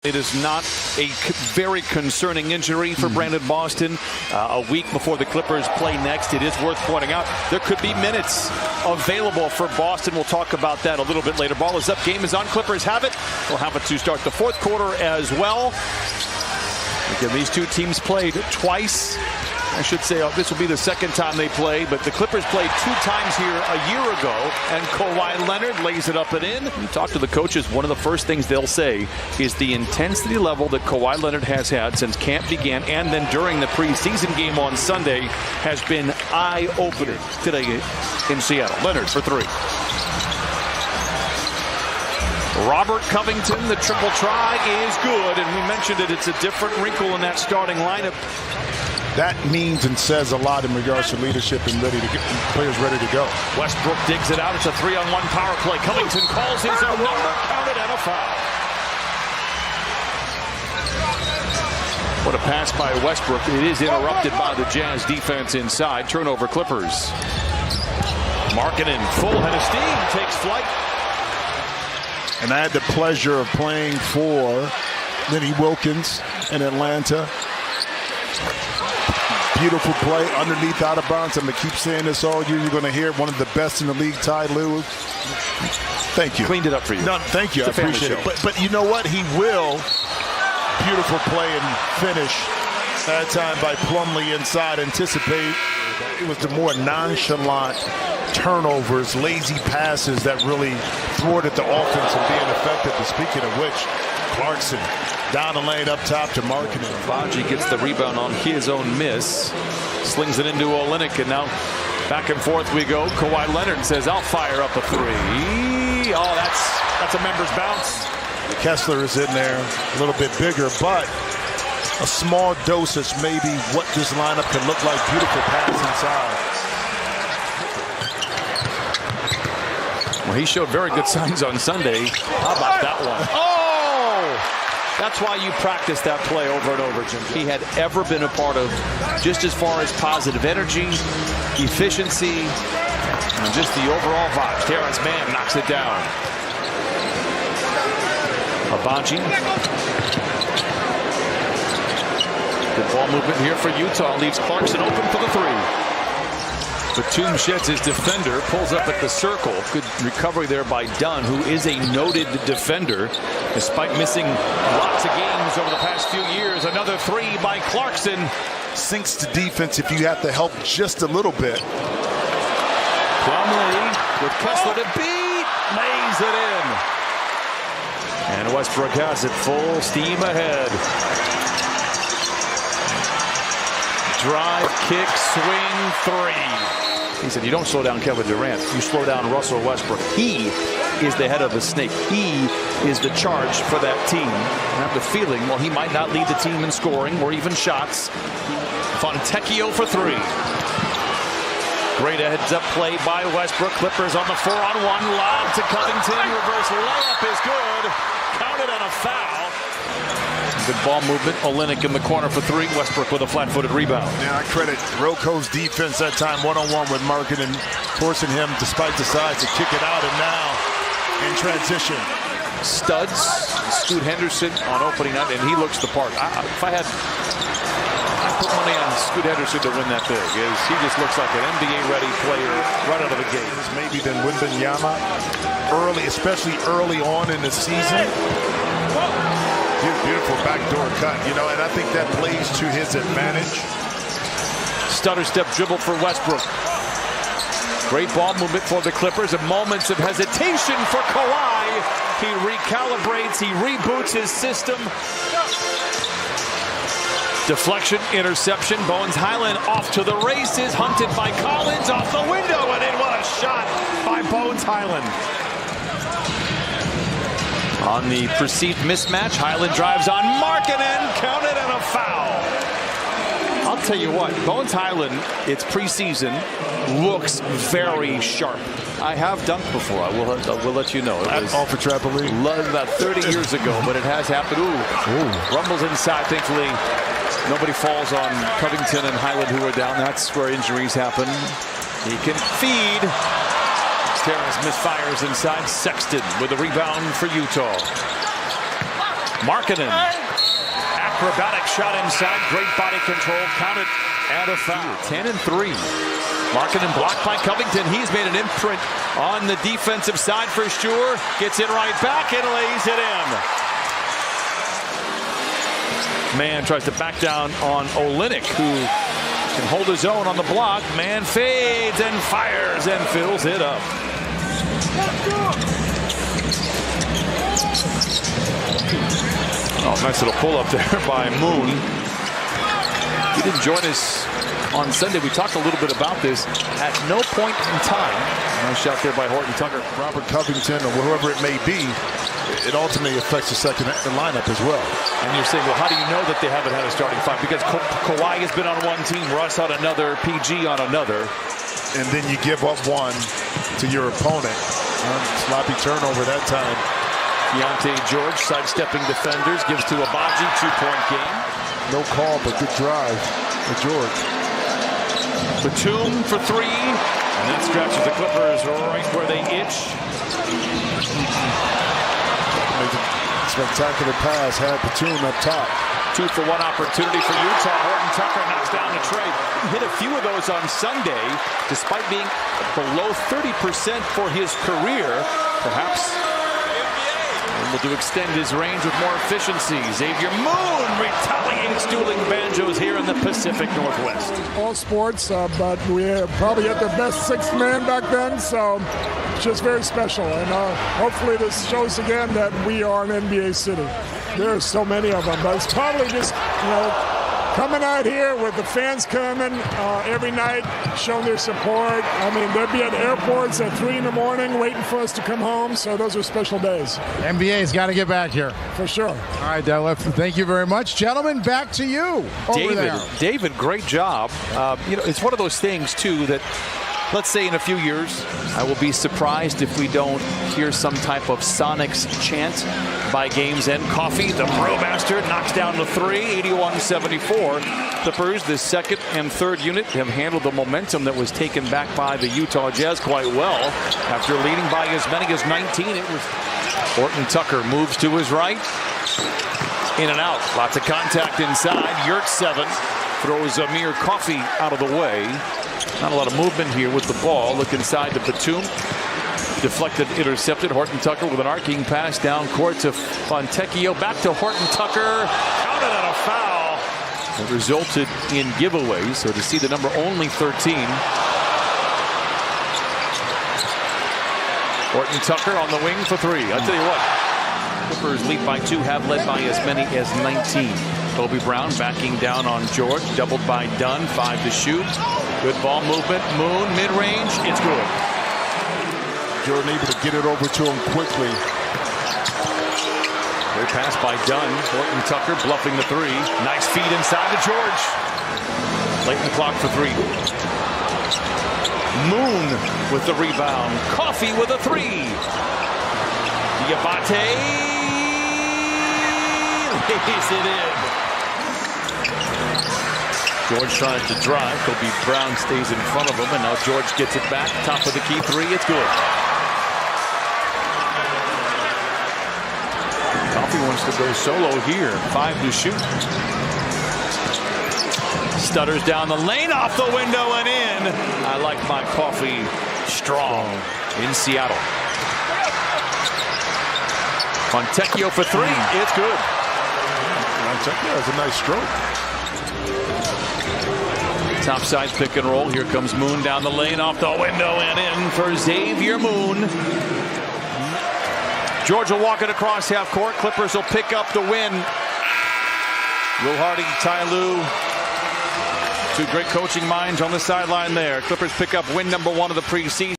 It is not a very concerning injury for Brandon Boston. A week before the Clippers play next, it is worth pointing out there could be minutes available for Boston. We'll talk about that a little bit later. Ball is up. Game is on. Clippers have it. We'll have it to start the fourth quarter as well. Again, these two teams played twice. I should say this will be the second time they play, but the Clippers played 2 times here a year ago, and Kawhi Leonard lays it up and in. You talk to the coaches, one of the first things they'll say is the intensity level that Kawhi Leonard has had since camp began, and then during the preseason game on Sunday, has been eye-opening today in Seattle. Leonard for 3. Robert Covington, the triple try is good, and we mentioned it. It's a different wrinkle in that starting lineup. That means and says a lot in regards to leadership and players ready to go. Westbrook digs it out. It's a 3-on-1 power play. Covington calls his own number, counted, and a foul. What a pass by Westbrook. It is interrupted by the Jazz defense inside. Turnover Clippers. Markkanen, full head of steam, takes flight. And I had the pleasure of playing for Lenny Wilkins in Atlanta. Beautiful play underneath, out of bounds. I'm going to keep saying this all year. You're going to hear one of the best in the league, Ty Lue. Thank you. Cleaned it up for you. No, thank you. I appreciate it. But you know what? He will. Beautiful play and finish. That time by Plumlee inside. Anticipate. It was the more nonchalant turnovers, lazy passes that really thwarted the offense from being effective. And speaking of which, Clarkson down the lane up top to Markkanen. Baji gets the rebound on his own miss. Slings it into Olynyk, and now back and forth we go. Kawhi Leonard says, I'll fire up a 3. Oh, that's a member's bounce. Kessler is in there, a little bit bigger, but a small dosage maybe what this lineup can look like. Beautiful pass inside. Well, he showed very good signs on Sunday. How about that one? Oh! That's why you practice that play over and over, Jim. He had ever been a part of, just as far as positive energy, efficiency, and just the overall vibe. Terrence Mann knocks it down. Abaji. Good ball movement here for Utah. Leaves Clarkson open for the 3. Batum sheds his defender, pulls up at the circle. Good recovery there by Dunn, who is a noted defender, despite missing lots of games over the past few years. Another 3 by Clarkson. Sinks to defense if you have to help just a little bit. Plumlee with Kessler to beat, lays it in. And Westbrook has it full steam ahead. Drive, kick, swing, 3. He said, you don't slow down Kevin Durant. You slow down Russell Westbrook. He is the head of the snake. He is the charge for that team. I have the feeling, well, he might not lead the team in scoring or even shots. Fontecchio for 3. Great heads-up play by Westbrook. Clippers on the 4-on-1. Lob to Covington. Reverse layup is good. Counted on a foul. Good ball movement. Olynyk in the corner for 3. Westbrook with a flat-footed rebound. Yeah, I credit Roko's defense that time, one-on-one with Markkanen, forcing him, despite the size, to kick it out. And now in transition, studs. Scoot Henderson on opening night, and he looks the part. If I put money on Scoot Henderson to win that big. He just looks like an NBA-ready player right out of the gate. Maybe than Wembanyama early, especially early on in the season. Beautiful backdoor cut, and I think that plays to his advantage. Stutter step dribble for Westbrook. Great ball movement for the Clippers, and moments of hesitation for Kawhi. He recalibrates, he reboots his system. Deflection, interception. Bones Highland off to the races, hunted by Collins off the window, and in. What a shot by Bones Highland. On the perceived mismatch, Highland drives on Markkanen, counted, and a foul. I'll tell you what, Bones Highland, it's preseason, looks very sharp. I have dunked before. I will let you know. It was all for trampoline. About 30 years ago, but it has happened. Ooh. Rumbles inside. Thankfully, nobody falls on Covington and Highland, who are down. That's where injuries happen. He can feed. Terrace misfires inside. Sexton with a rebound for Utah. Markkanen. Acrobatic shot inside. Great body control. Count it and a foul. 10-3. Markkanen blocked by Covington. He's made an imprint on the defensive side for sure. Gets it right back and lays it in. Man tries to back down on Olynyk, who can hold his own on the block. Man fades and fires and fills it up. Oh, nice little pull up there by Moon. He didn't join us on Sunday. We talked a little bit about this. At no point in time, nice shot there by Horton Tucker. Robert Covington or whoever it may be, it ultimately affects the second lineup as well. And you're saying, well, how do you know that they haven't had a starting five? Because Kawhi has been on one team, Russ on another, PG on another. And then you give up one to your opponent. Sloppy turnover that time. Keontae George sidestepping defenders, gives to Abaji, 2-point game. No call, but good drive for George. Batum for three, and that stretches the Clippers right where they itch. Spectacular pass, had Batum up top. 2-for-1 opportunity for Utah. Horton Tucker knocks down the tray. Hit a few of those on Sunday, despite being below 30% for his career. Perhaps able to extend his range with more efficiency. Xavier Moon retaliates, dueling banjos here in the Pacific Northwest. All sports, but we probably had the best sixth man back then, so it's just very special. And hopefully this shows again that we are an NBA city. There are so many of them, but it's probably just, coming out here with the fans coming every night, showing their support. I mean, they'll be at airports at 3 in the morning waiting for us to come home, so those are special days. NBA's got to get back here. For sure. All right, Detlef, thank you very much. Gentlemen, back to you. David, great job. It's one of those things, too, that let's say in a few years, I will be surprised if we don't hear some type of Sonics chant by game's end. Coffee, the Brewmaster, knocks down the three, 81-74. Clippers, the second and third unit, have handled the momentum that was taken back by the Utah Jazz quite well. After leading by as many as 19, it was Horton Tucker moves to his right. In and out. Lots of contact inside. Yurt 7 throws Amir Coffee out of the way. Not a lot of movement here with the ball. Look inside to Batum. Deflected, intercepted. Horton Tucker with an arcing pass down court to Fontecchio. Back to Horton Tucker. Counted on a foul. It resulted in giveaways. So to see the number only 13. Horton Tucker on the wing for three. I'll tell you what. Clippers lead by 2, have led by as many as 19. Kobe Brown backing down on George. Doubled by Dunn. 5 to shoot. Good ball movement. Moon, mid-range. It's good. Jordan able to get it over to him quickly. Great pass by Dunn. Horton Tucker bluffing the three. Nice feed inside to George. Late in the clock for three. Moon with the rebound. Coffee with a three. Diabate lays it in. George tries to drive. Kobe Brown stays in front of him, and now George gets it back. Top of the key three. It's good. Coffee wants to go solo here. 5 to shoot. Stutters down the lane, off the window and in. I like my Coffee strong in Seattle. Fontecchio for three. It's good. Fontecchio has a nice stroke. Topside pick and roll. Here comes Moon down the lane, off the window and in for Xavier Moon. George will walk it across half court. Clippers will pick up the win. Will Hardy, Ty Lue, two great coaching minds on the sideline there. Clippers pick up win number 1 of the preseason.